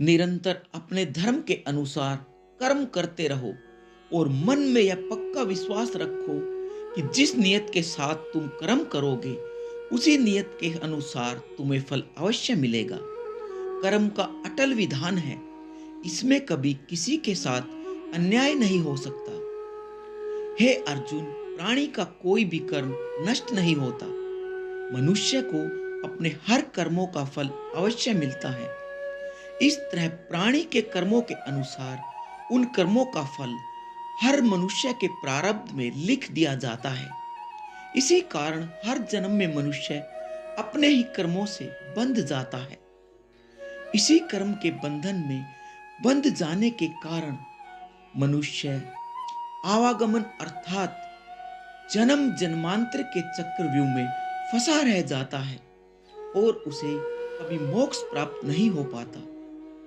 निरंतर अपने धर्म के अनुसार कर्म करते रहो और मन में यह पक्का विश्वास रखो कि जिस नियत के साथ तुम कर्म करोगे उसी नियत के अनुसार तुम्हें फल अवश्य मिलेगा। कर्म का अटल विधान है, इसमें कभी किसी के साथ अन्याय नहीं हो सकता। हे अर्जुन, प्राणी का कोई भी कर्म नष्ट नहीं होता। मनुष्य को अपने हर कर्मों का फल अवश्य मिलता है। इस तरह प्राणी के कर्मों के अनुसार उन कर्मों का फल हर मनुष्य के प्रारब्ध में लिख दिया जाता है। इसी कारण हर जन्म में मनुष्य अपने ही कर्मों से बंध जाता है। इसी कर्म के बंधन में बंध जाने के कारण मनुष्य आवागमन अर्थात जन्म जन्मांतर के चक्रव्यूह में फंसा रह जाता है और उसे कभी मोक्ष प्राप्त नहीं हो पाता।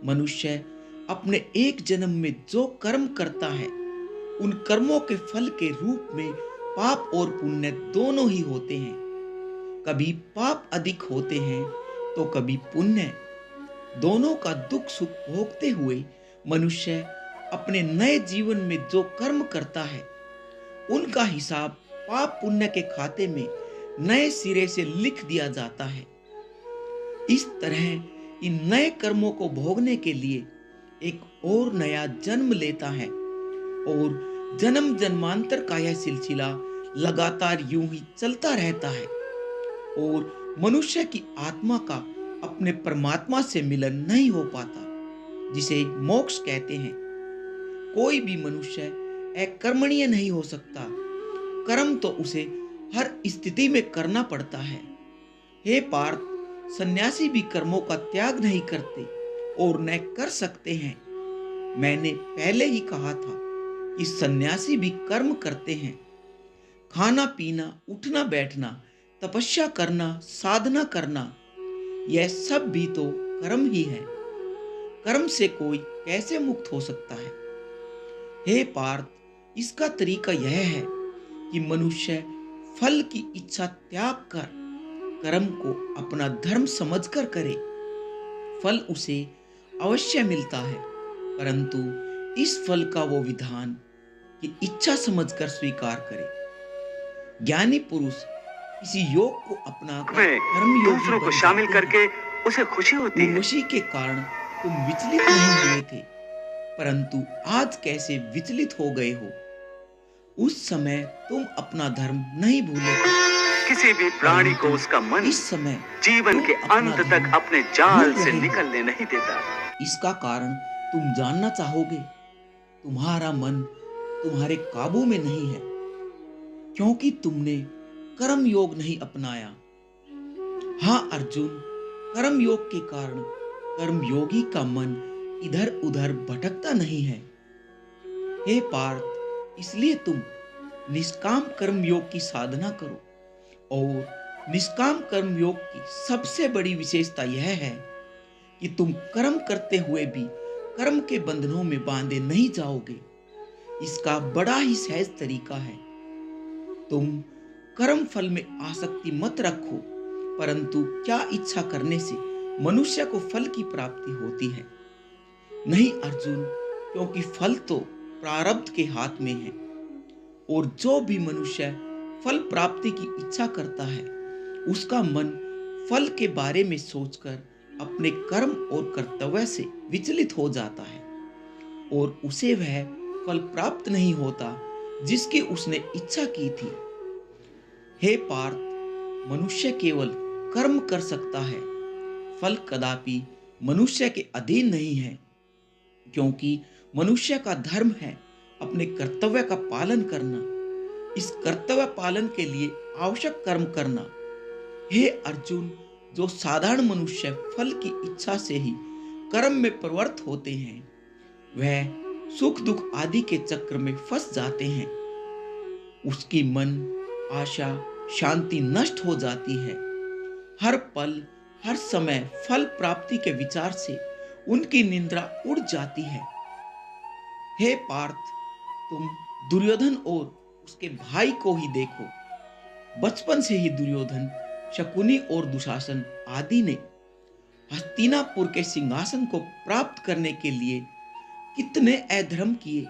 मनुष्य अपने एक जन्म में जो कर्म करता है उन कर्मों के फल के रूप में पाप और पुण्य दोनों ही होते हैं। कभी पाप अधिक होते हैं तो कभी पुण्य। दोनों का दुख सुख भोगते हुए मनुष्य अपने नए जीवन में जो कर्म करता है उनका हिसाब पाप पुण्य के खाते में नए सिरे से लिख दिया जाता है। इस तरह इन नए कर्मों को भोगने के लिए एक और नया जन्म लेता है और जन्म जन्मांतर का यह सिलसिला लगातार यूं ही चलता रहता है और मनुष्य की आत्मा का अपने परमात्मा से मिलन नहीं हो पाता, जिसे मोक्ष कहते हैं। कोई भी मनुष्य अकर्मण्य नहीं हो सकता। कर्म तो उसे हर स्थिति में करना पड़ता है। हे पार्थ, सन्यासी भी कर्मों का त्याग नहीं करते और न कर सकते हैं। मैंने पहले ही कहा था कि सन्यासी भी कर्म करते हैं। खाना पीना, उठना बैठना, तपस्या करना, साधना करना, यह सब भी तो कर्म ही है। कर्म से कोई कैसे मुक्त हो सकता है? हे पार्थ, इसका तरीका यह है कि मनुष्य फल की इच्छा त्याग कर कर्म को अपना धर्म समझकर करे। फल उसे अवश्य मिलता है, परंतु इस फल का वो विधान कि इच्छा समझकर स्वीकार करे। ज्ञानी पुरुष किसी योग को अपनाकर कर्म योगी दूसरों को बन शामिल जाते हैं। करके उसे खुशी होती है। उर्वशी के कारण तुम विचलित नहीं हुए थे, परंतु आज कैसे विचलित हो गए हो? उस समय तुम अपना धर्म नहीं भूले थे, किसी भी प्राणी को उसका मन इस समय जीवन तुम के अपना अंत तक धर्म अपने जाल भूल से रहे हो। निकलने नहीं देता। इसका कारण तुम जानना चाहोगे? तुम्हारा मन तुम्हारे काबू में नहीं है, क्योंकि तुमने कर्म योग नहीं अपनाया। हाँ अर्जुन, कर्म योग के कारण कर्म योगी का मन इधर उधर भटकता नहीं है। हे पार्थ, इसलिए तुम निष्काम कर्म योग की साधना करो। और निष्काम कर्म योग की सबसे बड़ी विशेषता यह है कि तुम कर्म करते हुए भी कर्म के बंधनों में बांधे नहीं जाओगे। इसका बड़ा ही सहज तरीका है। तुम कर्म फल में आसक्ति मत रखो, परंतु क्या इच्छा करने से मनुष्य को फल की प्राप्ति होती है? नहीं अर्जुन, क्योंकि फल तो प्रारब्ध के हाथ में है और जो भी मनुष्य फल प्राप्ति की इच्छा करता है उसका मन फल के बारे में सोचकर अपने कर्म और कर्तव्य से विचलित हो जाता है और उसे वह फल प्राप्त नहीं होता जिसकी उसने इच्छा की थी। हे पार्थ, मनुष्य केवल कर्म कर सकता है, फल कदापि मनुष्य के अधीन नहीं है, क्योंकि मनुष्य का धर्म है अपने कर्तव्य का पालन करना। इस कर्तव्य पालन के लिए आवश्यक कर्म करना। हे अर्जुन, जो साधारण मनुष्य फल की इच्छा से ही कर्म में प्रवृत्त होते हैं वह सुख दुख आदि के चक्र में फंस जाते हैं। उसकी मन, आशा, शांति नष्ट हो जाती है। हर पल हर समय फल प्राप्ति के विचार से उनकी निंद्रा उड़ जाती है। हे पार्थ, तुम दुर्योधन और उसके भाई को ही देखो। बचपन से ही दुर्योधन, शकुनी और दुशासन आदि ने हस्तिनापुर के सिंहासन को प्राप्त करने के लिए कितने अधर्म किए,